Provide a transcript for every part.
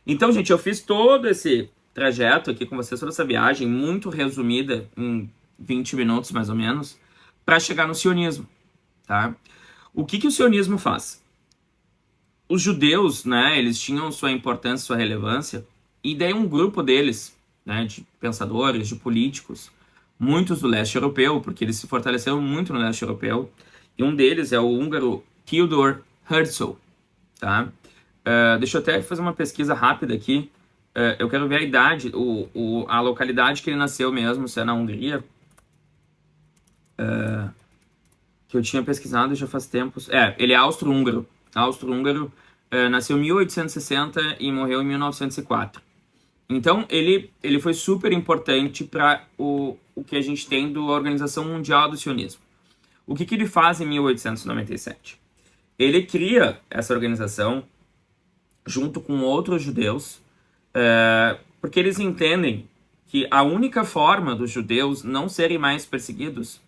Então, gente, eu fiz todo esse trajeto aqui com vocês, toda essa viagem, muito resumida, em 20 minutos mais ou menos, para chegar no sionismo, tá? O que o sionismo faz? Os judeus, né, eles tinham sua importância, sua relevância, e daí um grupo deles, né, de pensadores, de políticos, muitos do leste europeu, porque eles se fortaleceram muito no leste europeu, e um deles é o húngaro Theodor Herzl, tá? Deixa eu até fazer uma pesquisa rápida aqui. Eu quero ver a idade, a localidade que ele nasceu mesmo, se é na Hungria, que eu tinha pesquisado já faz tempos. Ele é austro-húngaro. Austro-húngaro, nasceu em 1860 e morreu em 1904. Então, ele foi super importante para o que a gente tem da Organização Mundial do Sionismo. O que ele faz em 1897? Ele cria essa organização junto com outros judeus, porque eles entendem que a única forma dos judeus não serem mais perseguidos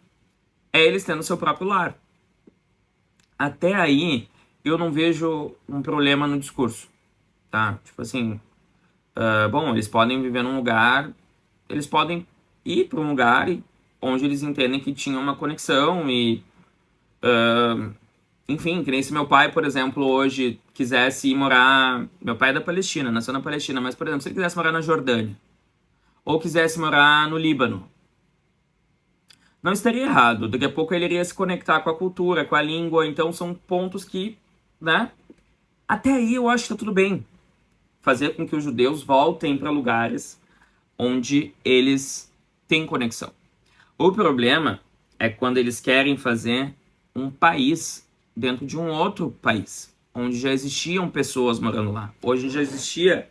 é eles tendo seu próprio lar. Até aí, eu não vejo um problema no discurso, tá? Tipo assim, bom, eles podem viver num lugar, eles podem ir para um lugar onde eles entendem que tinha uma conexão e, enfim, que nem se meu pai, por exemplo, hoje quisesse ir morar... Meu pai é da Palestina, nasceu na Palestina, mas, por exemplo, se ele quisesse morar na Jordânia, ou quisesse morar no Líbano, não estaria errado. Daqui a pouco ele iria se conectar com a cultura, com a língua, então são pontos que, né? Até aí eu acho que tá tudo bem. Fazer com que os judeus voltem para lugares onde eles têm conexão. O problema é quando eles querem fazer um país dentro de um outro país, onde já existiam pessoas morando lá. Hoje já existia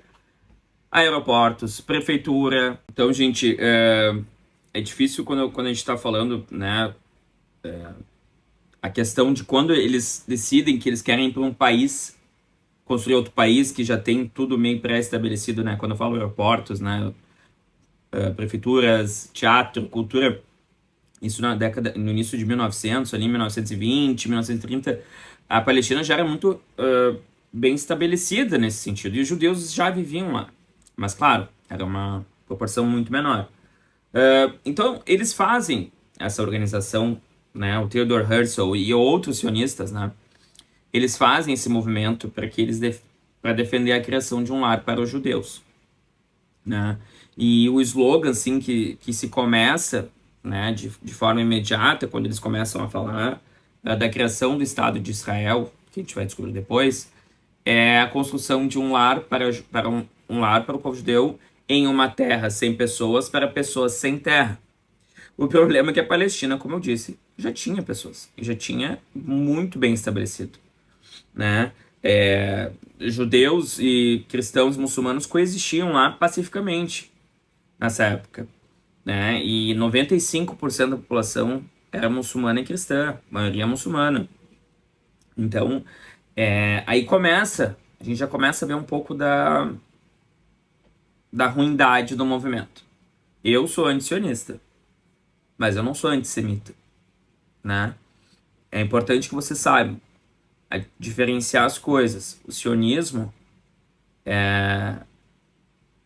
aeroportos, prefeitura. Então, gente, é difícil quando a gente está falando, né, a questão de quando eles decidem que eles querem ir para um país, construir outro país que já tem tudo meio pré-estabelecido, né? Quando eu falo aeroportos, né, prefeituras, teatro, cultura, isso no início de 1900, ali 1920, 1930, a Palestina já era muito bem estabelecida nesse sentido, e os judeus já viviam lá. Mas, claro, era uma proporção muito menor. Então, eles fazem essa organização, né, o Theodor Herzl e outros sionistas, né, eles fazem esse movimento para que para defender a criação de um lar para os judeus, né? E o slogan, assim, que se começa, né, de forma imediata, quando eles começam a falar da criação do Estado de Israel, que a gente vai descobrir depois, é a construção de um lar para um lar para o povo judeu em uma terra sem pessoas para pessoas sem terra. O problema é que a Palestina, como eu disse, já tinha pessoas, e já tinha muito bem estabelecido, né? Judeus e cristãos muçulmanos coexistiam lá pacificamente nessa época, né? E 95% da população era muçulmana e cristã, maioria muçulmana. Então, aí a gente já começa a ver um pouco da ruindade do movimento. Eu sou antisionista, mas eu não sou antissemita, né? É importante que você saiba diferenciar as coisas. O sionismo,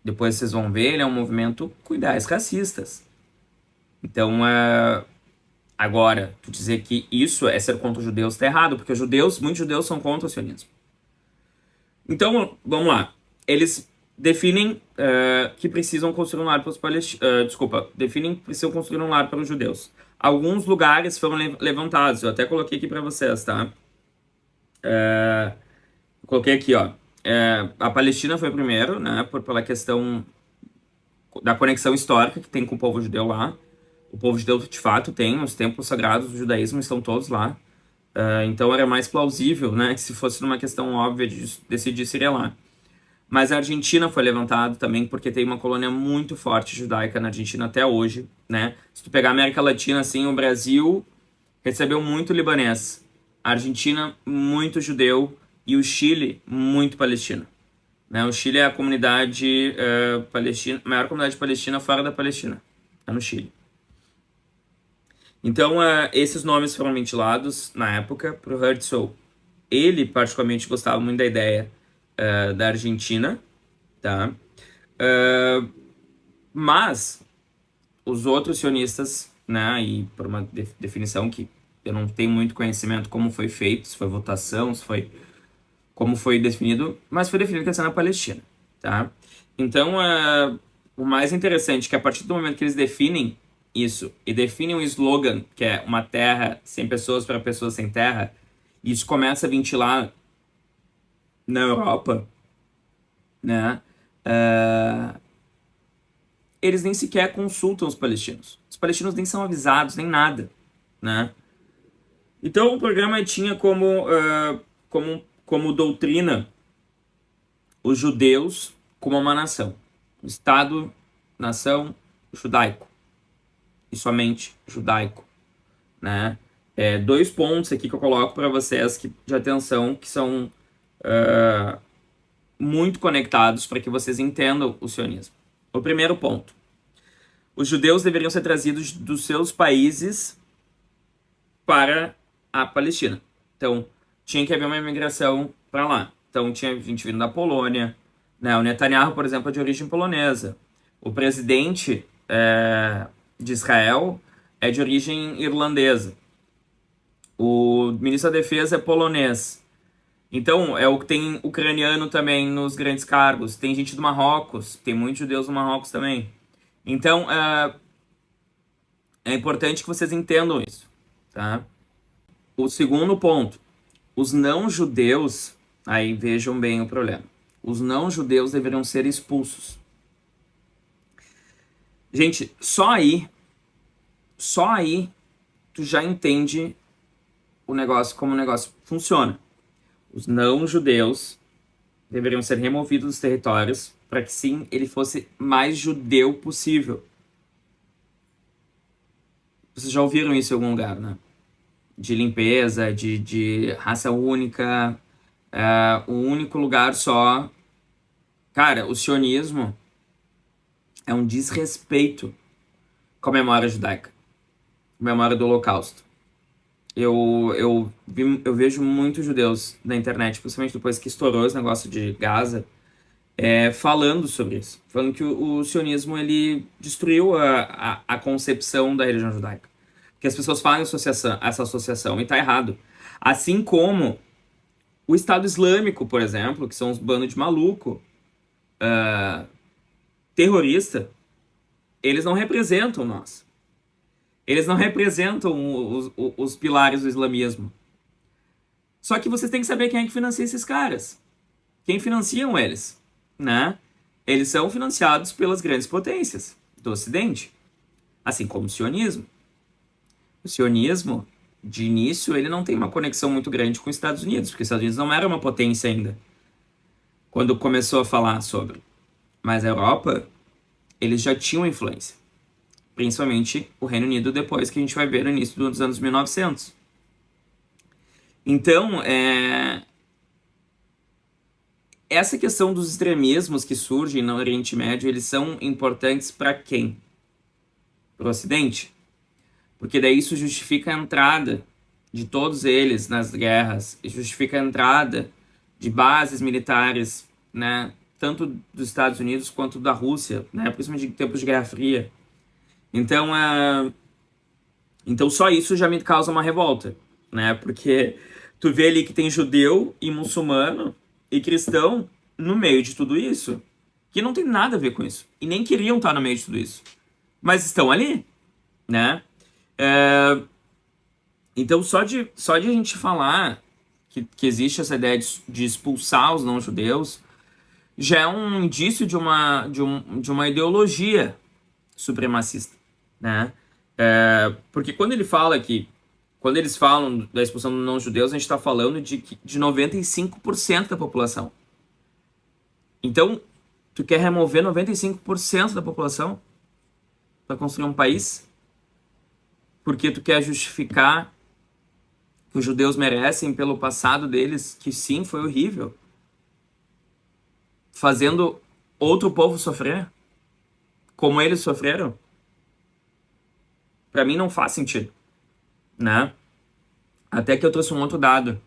depois vocês vão ver, ele é um movimento com ideias racistas. Então, agora, tu dizer que isso é ser contra os judeus está errado, porque muitos judeus são contra o sionismo. Então, vamos lá. Eles definem que precisam construir um lar para os palestinos. Definem que precisam construir um lar para os judeus. Alguns lugares foram levantados, eu até coloquei aqui para vocês, tá? Coloquei aqui, ó. A Palestina foi primeiro, né? Pela questão da conexão histórica que tem com o povo judeu lá. O povo judeu, de fato, tem os templos sagrados do judaísmo, estão todos lá. Então era mais plausível, né? Que se fosse uma questão óbvia de decidir, seria lá. Mas a Argentina foi levantado também porque tem uma colônia muito forte judaica na Argentina até hoje, né? Se tu pegar a América Latina, assim, o Brasil recebeu muito libanês. A Argentina, muito judeu. E o Chile, muito palestino. Né? O Chile é a comunidade palestina, a maior comunidade palestina fora da Palestina. É no Chile. Então, esses nomes foram ventilados na época para o Herzl. Ele, particularmente, gostava muito da ideia da Argentina, tá? Mas os outros sionistas, né, e por uma definição que eu não tenho muito conhecimento como foi feito, se foi votação, se foi como foi definido, mas foi definido que ia ser na Palestina, tá? Então, o mais interessante é que a partir do momento que eles definem isso e definem um slogan que é uma terra sem pessoas para pessoas sem terra, e isso começa a ventilar na Europa, né? Eles nem sequer consultam os palestinos. Os palestinos nem são avisados, nem nada, né? Então o programa tinha como doutrina os judeus como uma nação. Estado, nação, judaico. E somente judaico, né? Dois pontos aqui que eu coloco para vocês de atenção que são muito conectados para que vocês entendam o sionismo. O primeiro ponto. Os judeus deveriam ser trazidos dos seus países para a Palestina. Então, tinha que haver uma imigração para lá. Então, tinha gente vindo da Polônia, né? O Netanyahu, por exemplo, é de origem polonesa. O presidente de Israel é de origem irlandesa. O ministro da Defesa é polonês. Então, é o que tem ucraniano também nos grandes cargos. Tem gente do Marrocos, tem muitos judeus do Marrocos também. Então, é importante que vocês entendam isso, tá? O segundo ponto, os não-judeus, aí vejam bem o problema. Os não-judeus deveriam ser expulsos. Gente, só aí, tu já entende o negócio, como o negócio funciona. Os não-judeus deveriam ser removidos dos territórios para que sim, ele fosse mais judeu possível. Vocês já ouviram isso em algum lugar, né? De limpeza, de raça única, um único lugar só. Cara, o sionismo é um desrespeito com a memória judaica, a memória do Holocausto. Eu vejo muitos judeus na internet, principalmente depois que estourou esse negócio de Gaza, falando sobre isso. Falando que o sionismo ele destruiu a concepção da religião judaica. Que as pessoas fazem essa associação e tá errado. Assim como o Estado Islâmico, por exemplo, que são uns bandos de maluco, terrorista, eles não representam nós. Eles não representam os pilares do islamismo. Só que vocês têm que saber quem é que financia esses caras. Quem financiam eles, né? Eles são financiados pelas grandes potências do Ocidente, assim como o sionismo. O sionismo, de início, ele não tem uma conexão muito grande com os Estados Unidos, porque os Estados Unidos não era uma potência ainda, quando começou a falar sobre. Mas a Europa, eles já tinham influência. Principalmente o Reino Unido, depois que a gente vai ver no início dos anos 1900. Então, essa questão dos extremismos que surgem no Oriente Médio, eles são importantes para quem? Para o Ocidente. Porque daí isso justifica a entrada de todos eles nas guerras, e justifica a entrada de bases militares, né, tanto dos Estados Unidos quanto da Rússia, né, principalmente em tempos de Guerra Fria. Então, então só isso já me causa uma revolta, né, porque tu vê ali que tem judeu e muçulmano e cristão no meio de tudo isso, que não tem nada a ver com isso, e nem queriam estar no meio de tudo isso, mas estão ali, né? Então, só de a gente falar que existe essa ideia de expulsar os não-judeus, já é um indício de uma ideologia supremacista, né? Porque quando eles falam da expulsão dos não-judeus, a gente está falando de 95% da população. Então, tu quer remover 95% da população para construir um país? Porque tu quer justificar que os judeus merecem pelo passado deles, que sim, foi horrível, fazendo outro povo sofrer, como eles sofreram? Para mim não faz sentido, né? Até que eu trouxe um outro dado.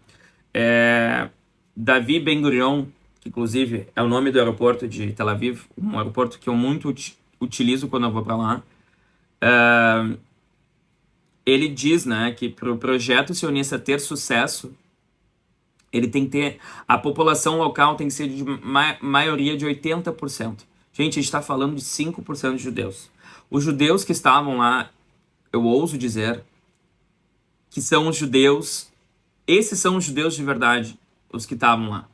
Davi Ben-Gurion, que inclusive é o nome do aeroporto de Tel Aviv, um aeroporto que eu muito utilizo quando eu vou para lá. Ele diz, né, que para o projeto sionista ter sucesso, ele tem que ter, a população local tem que ser de maioria de 80%. Gente, a gente está falando de 5% de judeus. Os judeus que estavam lá, eu ouso dizer, que são os judeus, esses são os judeus de verdade, os que estavam lá.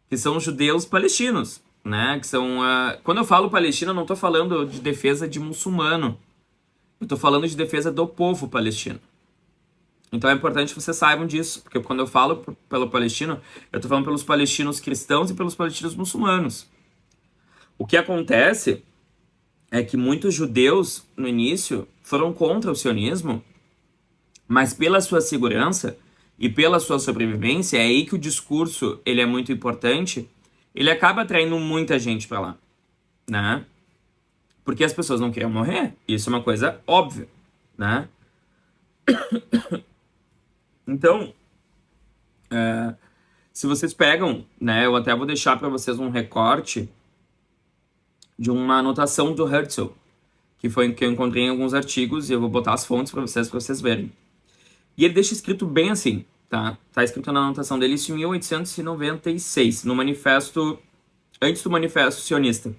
Que são os judeus palestinos, né? Que são, quando eu falo Palestina, eu não estou falando de defesa de muçulmano. Eu estou falando de defesa do povo palestino. Então é importante que vocês saibam disso, porque quando eu falo pelo palestino, eu estou falando pelos palestinos cristãos e pelos palestinos muçulmanos. O que acontece é que muitos judeus, no início, foram contra o sionismo, mas pela sua segurança e pela sua sobrevivência, é aí que o discurso ele é muito importante, ele acaba atraindo muita gente para lá, né? Porque as pessoas não queriam morrer, isso é uma coisa óbvia, né? Então, se vocês pegam, né, eu até vou deixar para vocês um recorte de uma anotação do Herzl, que foi que eu encontrei em alguns artigos, e eu vou botar as fontes para vocês verem. E ele deixa escrito bem assim, tá? Tá escrito na anotação dele isso em 1896, no manifesto, antes do manifesto sionista.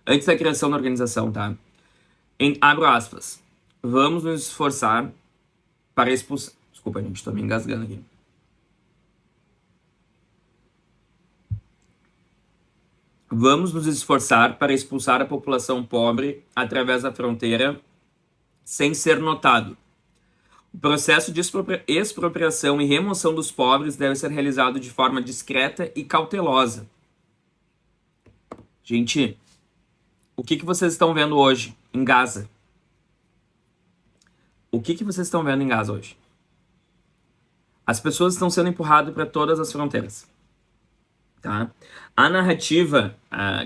Antes da criação da organização, tá? Abro aspas. Vamos nos esforçar para expulsar... Desculpa, gente, tô me engasgando aqui. Vamos nos esforçar para expulsar a população pobre através da fronteira sem ser notado. O processo de expropriação e remoção dos pobres deve ser realizado de forma discreta e cautelosa. Gente, o que vocês estão vendo hoje em Gaza? O que vocês estão vendo em Gaza hoje? As pessoas estão sendo empurradas para todas as fronteiras. Tá? A narrativa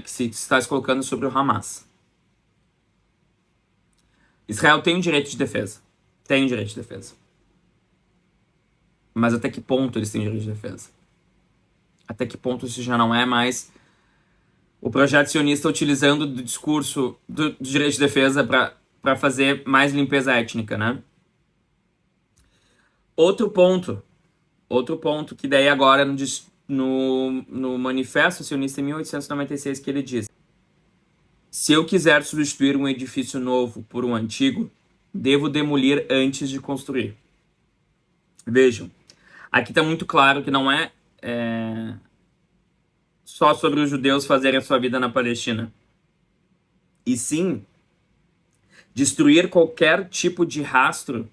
que se está se colocando sobre o Hamas. Israel tem um direito de defesa. Tem um direito de defesa. Mas até que ponto eles têm direito de defesa? Até que ponto isso já não é mais o projeto sionista utilizando do discurso do direito de defesa para fazer mais limpeza étnica, né? Outro ponto que daí agora no Manifesto Sionista em 1896 que ele diz: se eu quiser substituir um edifício novo por um antigo, devo demolir antes de construir. Vejam, aqui está muito claro que não é só sobre os judeus fazerem a sua vida na Palestina, e sim destruir qualquer tipo de rastro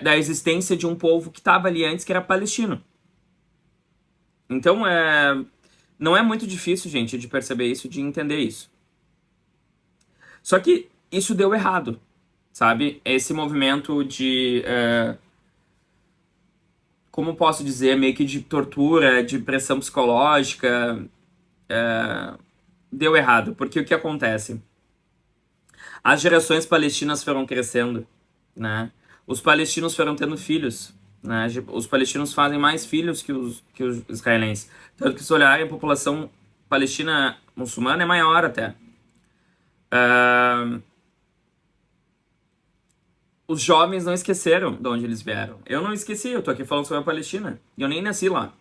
da existência de um povo que estava ali antes, que era palestino. Então, não é muito difícil, gente, de perceber isso, de entender isso. Só que isso deu errado, sabe? Esse movimento de... como posso dizer? Meio que de tortura, de pressão psicológica. Deu errado, porque o que acontece? As gerações palestinas foram crescendo, né? Os palestinos foram tendo filhos, né? Os palestinos fazem mais filhos que os israelenses. Tanto que se olharem, a população palestina muçulmana é maior até. Os jovens não esqueceram de onde eles vieram. Eu não esqueci, eu tô aqui falando sobre a Palestina. E eu nem nasci lá.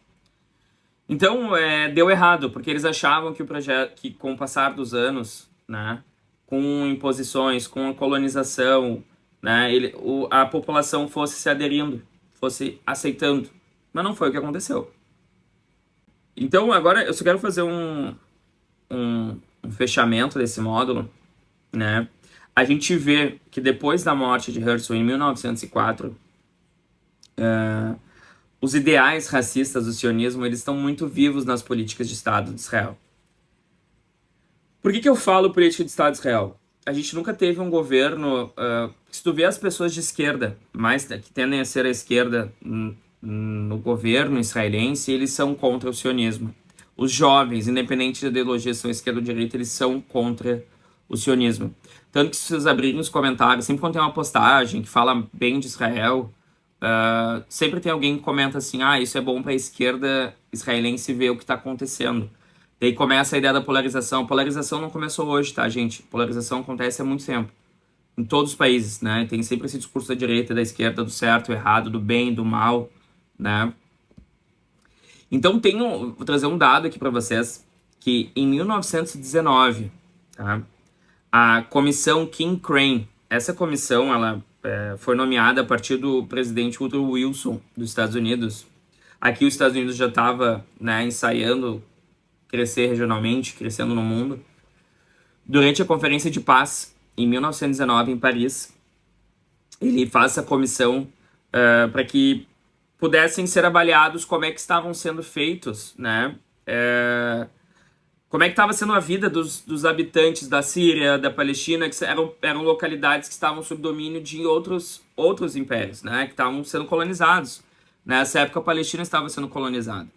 Então, deu errado, porque eles achavam que o projeto, que com o passar dos anos, né, com imposições, com a colonização, né, a população fosse se aderindo, fosse aceitando. Mas não foi o que aconteceu. Então, agora eu só quero fazer um fechamento desse módulo, né? A gente vê que depois da morte de Herzl em 1904, os ideais racistas do sionismo eles estão muito vivos nas políticas de Estado de Israel. Por que eu falo política de Estado de Israel? A gente nunca teve um governo... se tu vê as pessoas de esquerda, mais que tendem a ser a esquerda no governo israelense, eles são contra o sionismo. Os jovens, independente da ideologia, são esquerda ou direita, eles são contra o sionismo. Tanto que se vocês abrirem os comentários, sempre quando tem uma postagem que fala bem de Israel, sempre tem alguém que comenta assim, isso é bom para a esquerda israelense ver o que está acontecendo. Daí começa a ideia da polarização. Polarização não começou hoje, tá, gente? Polarização acontece há muito tempo. Em todos os países, né? Tem sempre esse discurso da direita, da esquerda, do certo, do errado, do bem, do mal, né? Então vou trazer um dado aqui para vocês, que em 1919, tá? A comissão King Crane, essa comissão, ela foi nomeada a partir do presidente Woodrow Wilson dos Estados Unidos. Aqui os Estados Unidos já estava, né, ensaiando crescer regionalmente, crescendo no mundo. Durante a Conferência de Paz, em 1919, em Paris, ele faz essa comissão para que pudessem ser avaliados como é que estavam sendo feitos, né? Como é que estava sendo a vida dos habitantes da Síria, da Palestina, que eram localidades que estavam sob domínio de outros impérios, né? Que estavam sendo colonizados. Nessa época, a Palestina estava sendo colonizada.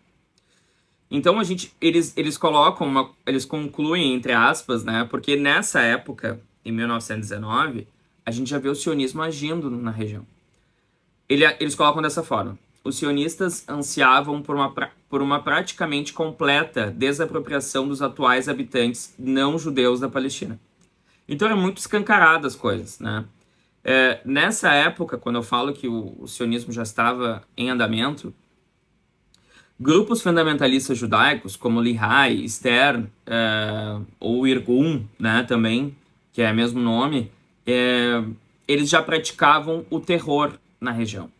Então, eles colocam, eles concluem, entre aspas, né? Porque nessa época, em 1919, a gente já vê o sionismo agindo na região. Eles colocam dessa forma. Os sionistas ansiavam por uma praticamente completa desapropriação dos atuais habitantes não judeus da Palestina. Então é muito escancarado as coisas, né? Nessa época, quando eu falo que o sionismo já estava em andamento, grupos fundamentalistas judaicos, como Lehi, Stern, ou Irgun, né, também, que é o mesmo nome, eles já praticavam o terror na região.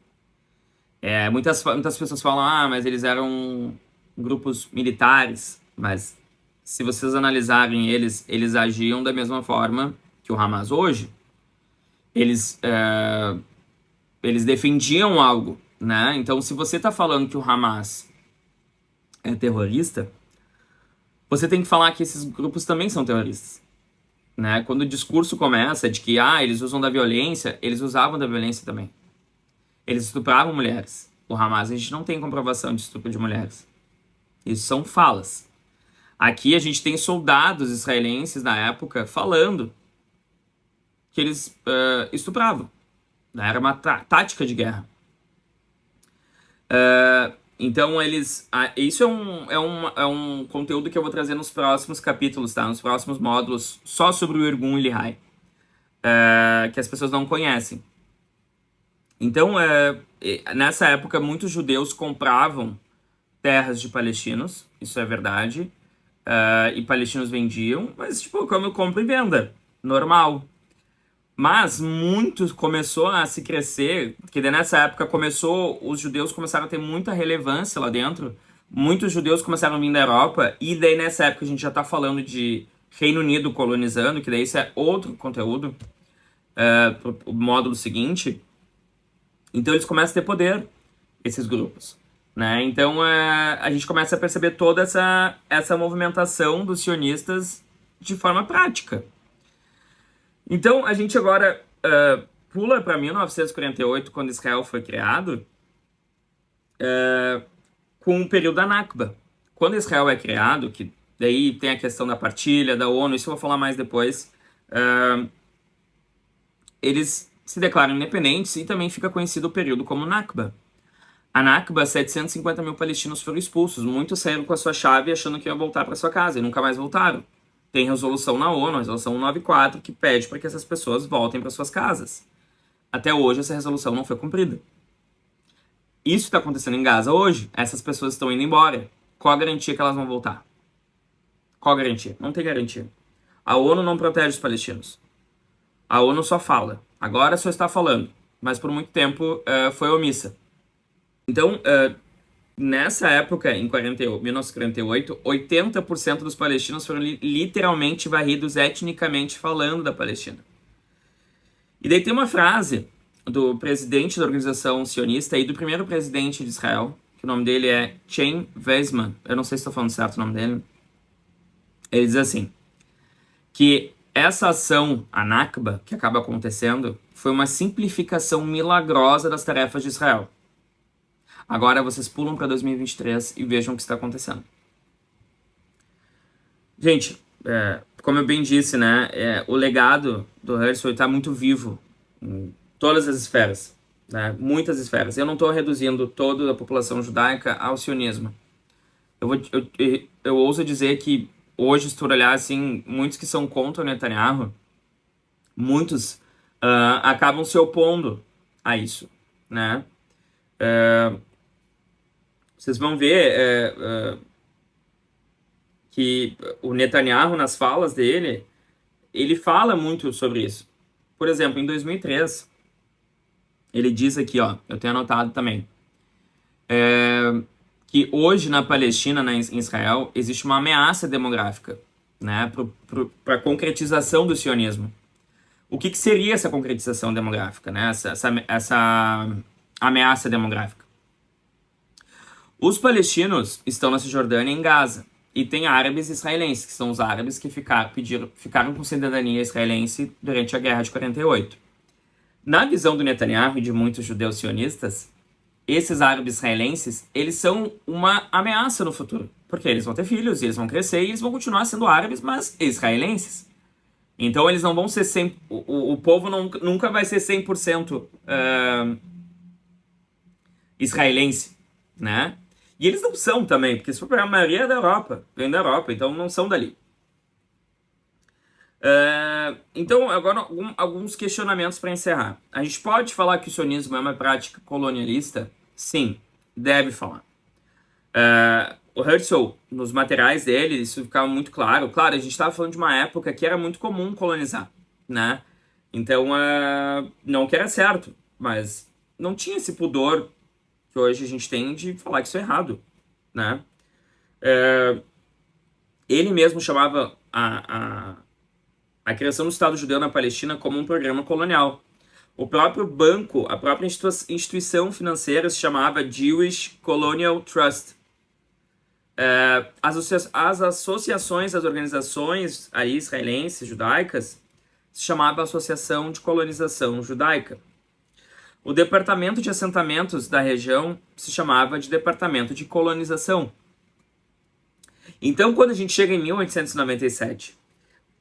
Muitas pessoas falam, mas eles eram grupos militares, mas se vocês analisarem eles agiam da mesma forma que o Hamas hoje. Eles defendiam algo, né? Então, se você está falando que o Hamas é terrorista, você tem que falar que esses grupos também são terroristas, né? Quando o discurso começa de que eles usam da violência, eles usavam da violência também. Eles estupravam mulheres. O Hamas, a gente não tem comprovação de estupro de mulheres. Isso são falas. Aqui a gente tem soldados israelenses na época falando que eles estupravam. Era uma tática de guerra. Então isso é um conteúdo que eu vou trazer nos próximos capítulos, tá? Nos próximos módulos, só sobre o Irgun e Lehi, que as pessoas não conhecem. Então, nessa época, muitos judeus compravam terras de palestinos, isso é verdade, e palestinos vendiam, mas tipo, como compra e venda, normal. Mas muito começou a se crescer, porque nessa época os judeus começaram a ter muita relevância lá dentro, muitos judeus começaram a vir da Europa, e daí nessa época a gente já está falando de Reino Unido colonizando, que daí isso é outro conteúdo, pro módulo seguinte. Então eles começam a ter poder, esses grupos, né? Então a gente começa a perceber toda essa movimentação dos sionistas de forma prática. Então, a gente agora pula para 1948, quando Israel foi criado, com o período da Nakba. Quando Israel é criado, que daí tem a questão da partilha, da ONU, isso eu vou falar mais depois, eles se declaram independentes e também fica conhecido o período como Nakba. A Nakba, 750 mil palestinos foram expulsos, muitos saíram com a sua chave achando que iam voltar para sua casa e nunca mais voltaram. Tem resolução na ONU, a resolução 194, que pede para que essas pessoas voltem para suas casas. Até hoje, essa resolução não foi cumprida. Isso está acontecendo em Gaza hoje. Essas pessoas estão indo embora. Qual a garantia que elas vão voltar? Qual a garantia? Não tem garantia. A ONU não protege os palestinos. A ONU só fala. Agora só está falando. Mas por muito tempo foi omissa. Então, nessa época, em 1948, 80% dos palestinos foram literalmente varridos etnicamente falando da Palestina. E daí tem uma frase do presidente da organização sionista e do primeiro presidente de Israel, que o nome dele é Chaim Weizmann, eu não sei se estou falando certo o nome dele. Ele diz assim, que essa ação, a Nakba, que acaba acontecendo, foi uma simplificação milagrosa das tarefas de Israel. Agora vocês pulam para 2023 e vejam o que está acontecendo. Gente, como eu bem disse, né, o legado do Herzl está muito vivo em todas as esferas. né? Muitas esferas. Eu não estou reduzindo toda a população judaica ao sionismo. Eu ouso dizer que hoje, se tu olhar assim, muitos que são contra o Netanyahu, muitos acabam se opondo a isso, né? Vocês vão ver que o Netanyahu, nas falas dele, ele fala muito sobre isso. Por exemplo, em 2003, ele diz aqui, ó, eu tenho anotado também, que hoje na Palestina, em Israel, existe uma ameaça demográfica, né, para a concretização do sionismo. O que seria essa concretização demográfica, né, essa ameaça demográfica? Os palestinos estão na Cisjordânia e em Gaza. E tem árabes israelenses, que são os árabes que ficaram com cidadania israelense durante a Guerra de 48. Na visão do Netanyahu e de muitos judeus sionistas, esses árabes israelenses, eles são uma ameaça no futuro. Porque eles vão ter filhos, e eles vão crescer, e eles vão continuar sendo árabes, mas israelenses. Então eles não vão ser 100%... O povo nunca vai ser 100% israelense, né? E eles não são também, porque se for pegar a maioria é da Europa, vem da Europa, então não são dali. Então, agora alguns questionamentos para encerrar. A gente pode falar que o sionismo é uma prática colonialista? Sim, deve falar. O Herzl, nos materiais dele, isso ficava muito claro. Claro, a gente estava falando de uma época que era muito comum colonizar, né? Então, não que era certo, mas não tinha esse pudor que hoje a gente tem de falar que isso é errado, né? Ele mesmo chamava a criação do Estado Judeu na Palestina como um programa colonial. O próprio banco, a própria instituição financeira se chamava Jewish Colonial Trust. As associações, as organizações aí, israelenses, judaicas, se chamava Associação de Colonização Judaica. O departamento de assentamentos da região se chamava de Departamento de Colonização. Então, quando a gente chega em 1897,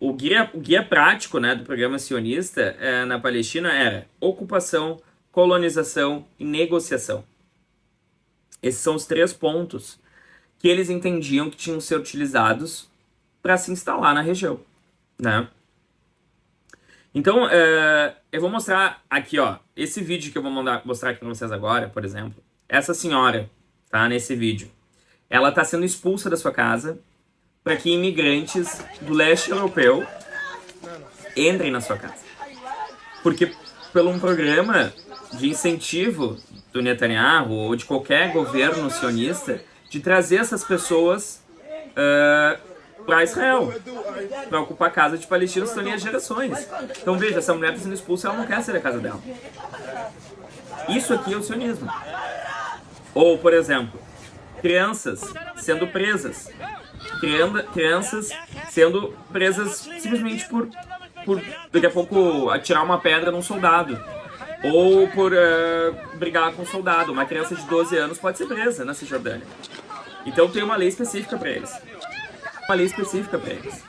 o guia prático, né, do programa sionista na Palestina era ocupação, colonização e negociação. Esses são os 3 pontos que eles entendiam que tinham que ser utilizados para se instalar na região, né? Então, eu vou mostrar aqui, ó, esse vídeo que eu vou mostrar aqui para vocês agora, por exemplo. Essa senhora, tá, nesse vídeo, ela está sendo expulsa da sua casa para que imigrantes do leste europeu entrem na sua casa. Porque pelo um programa de incentivo do Netanyahu ou de qualquer governo sionista de trazer essas pessoas para Israel, para ocupar a casa de palestinos que estão ali há gerações. Então veja, essa mulher está sendo expulsa, ela não quer sair da casa dela. Isso aqui é o sionismo. Ou, por exemplo, crianças sendo presas. Crianças sendo presas simplesmente por daqui a pouco atirar uma pedra num soldado. Ou por brigar com um soldado. Uma criança de 12 anos pode ser presa na Cisjordânia. Então tem uma lei específica para eles. Uma lei específica para eles.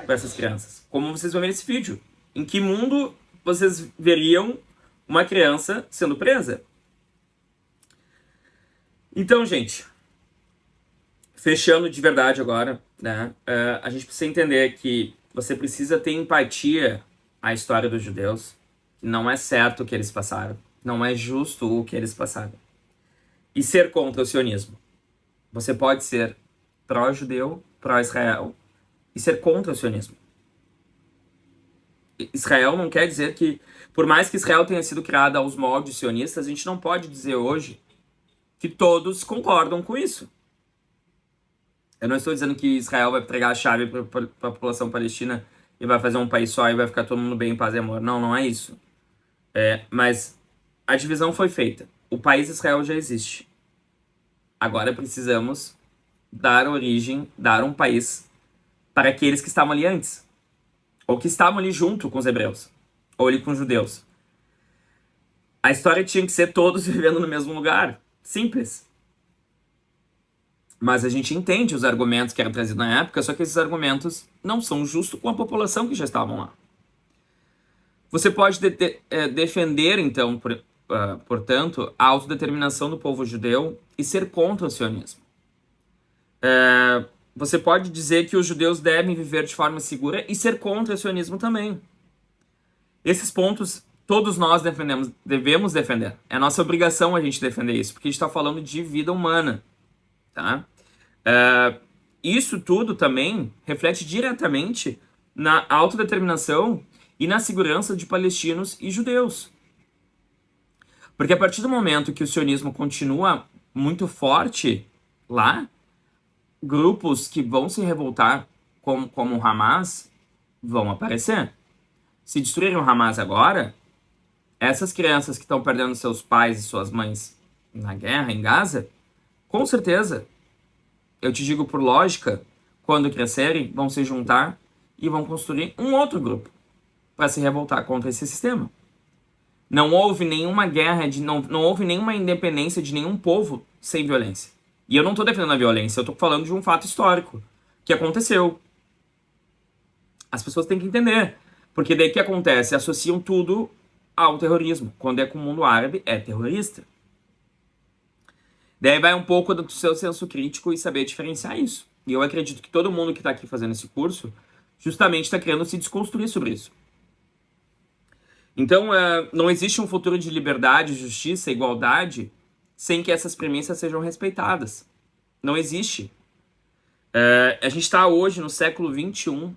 Para essas crianças. Como vocês vão ver nesse vídeo. Em que mundo vocês veriam uma criança sendo presa? Então, gente, fechando de verdade agora, né? A gente precisa entender que você precisa ter empatia à história dos judeus. Que não é certo o que eles passaram. Não é justo o que eles passaram. E ser contra o sionismo. Você pode ser pró-judeu, pró-Israel e ser contra o sionismo. Israel não quer dizer que, por mais que Israel tenha sido criada aos moldes sionistas, a gente não pode dizer hoje que todos concordam com isso. Eu não estou dizendo que Israel vai entregar a chave para a população palestina e vai fazer um país só e vai ficar todo mundo bem em paz e amor. Não, não é isso. Mas a divisão foi feita. O país Israel já existe. Agora precisamos dar origem, dar um país para aqueles que estavam ali antes. Ou que estavam ali junto com os hebreus. Ou ali com os judeus. A história tinha que ser todos vivendo no mesmo lugar. Simples. Mas a gente entende os argumentos que eram trazidos na época, só que esses argumentos não são justos com a população que já estavam lá. Você pode defender, então, portanto, a autodeterminação do povo judeu e ser contra o sionismo. Você pode dizer que os judeus devem viver de forma segura e ser contra o sionismo também. Esses pontos todos nós devemos defender. É nossa obrigação a gente defender isso, porque a gente está falando de vida humana, tá? Isso tudo também reflete diretamente na autodeterminação e na segurança de palestinos e judeus. Porque a partir do momento que o sionismo continua muito forte lá, grupos que vão se revoltar como o Hamas vão aparecer. Se destruírem o Hamas agora, essas crianças que estão perdendo seus pais e suas mães na guerra em Gaza, com certeza, eu te digo por lógica, quando crescerem, vão se juntar e vão construir um outro grupo para se revoltar contra esse sistema. Não houve nenhuma guerra, não houve nenhuma independência de nenhum povo sem violência. E eu não estou defendendo a violência, eu estou falando de um fato histórico que aconteceu. As pessoas têm que entender. Porque daí o que acontece? Associam tudo ao terrorismo. Quando é com o mundo árabe, é terrorista. Daí vai um pouco do seu senso crítico e saber diferenciar isso. E eu acredito que todo mundo que está aqui fazendo esse curso justamente está querendo se desconstruir sobre isso. Então, não existe um futuro de liberdade, justiça, igualdade sem que essas premissas sejam respeitadas. Não existe. A gente está hoje no século XXI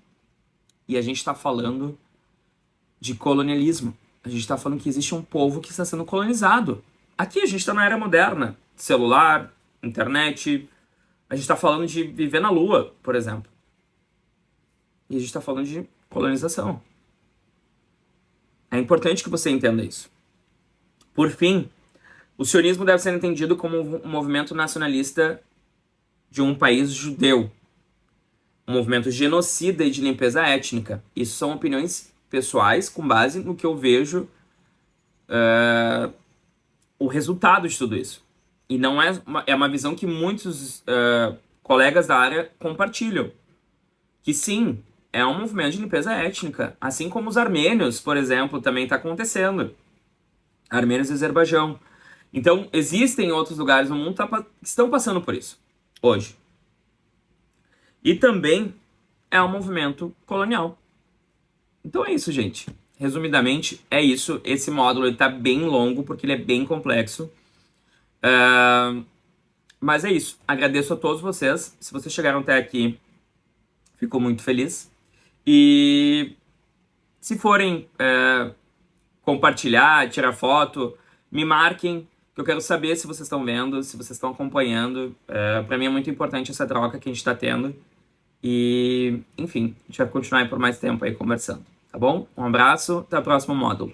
e a gente está falando de colonialismo. A gente está falando que existe um povo que está sendo colonizado. Aqui a gente está na era moderna. Celular, internet. A gente está falando de viver na Lua, por exemplo. E a gente está falando de colonização. É importante que você entenda isso. Por fim, o sionismo deve ser entendido como um movimento nacionalista de um país judeu. Um movimento genocida e de limpeza étnica. Isso são opiniões pessoais com base no que eu vejo o resultado de tudo isso. E não é uma visão que muitos colegas da área compartilham. Que sim, é um movimento de limpeza étnica. Assim como os armênios, por exemplo, também está acontecendo. Armênios e Azerbaijão. Então, existem outros lugares no mundo que estão passando por isso, hoje. E também é um movimento colonial. Então é isso, gente. Resumidamente, é isso. Esse módulo está bem longo, porque ele é bem complexo. Mas é isso. Agradeço a todos vocês. Se vocês chegaram até aqui, fico muito feliz. E se forem compartilhar, tirar foto, me marquem, que eu quero saber se vocês estão vendo, se vocês estão acompanhando. Para mim é muito importante essa troca que a gente está tendo. E, enfim, a gente vai continuar aí por mais tempo aí conversando, tá bom? Um abraço, até o próximo módulo.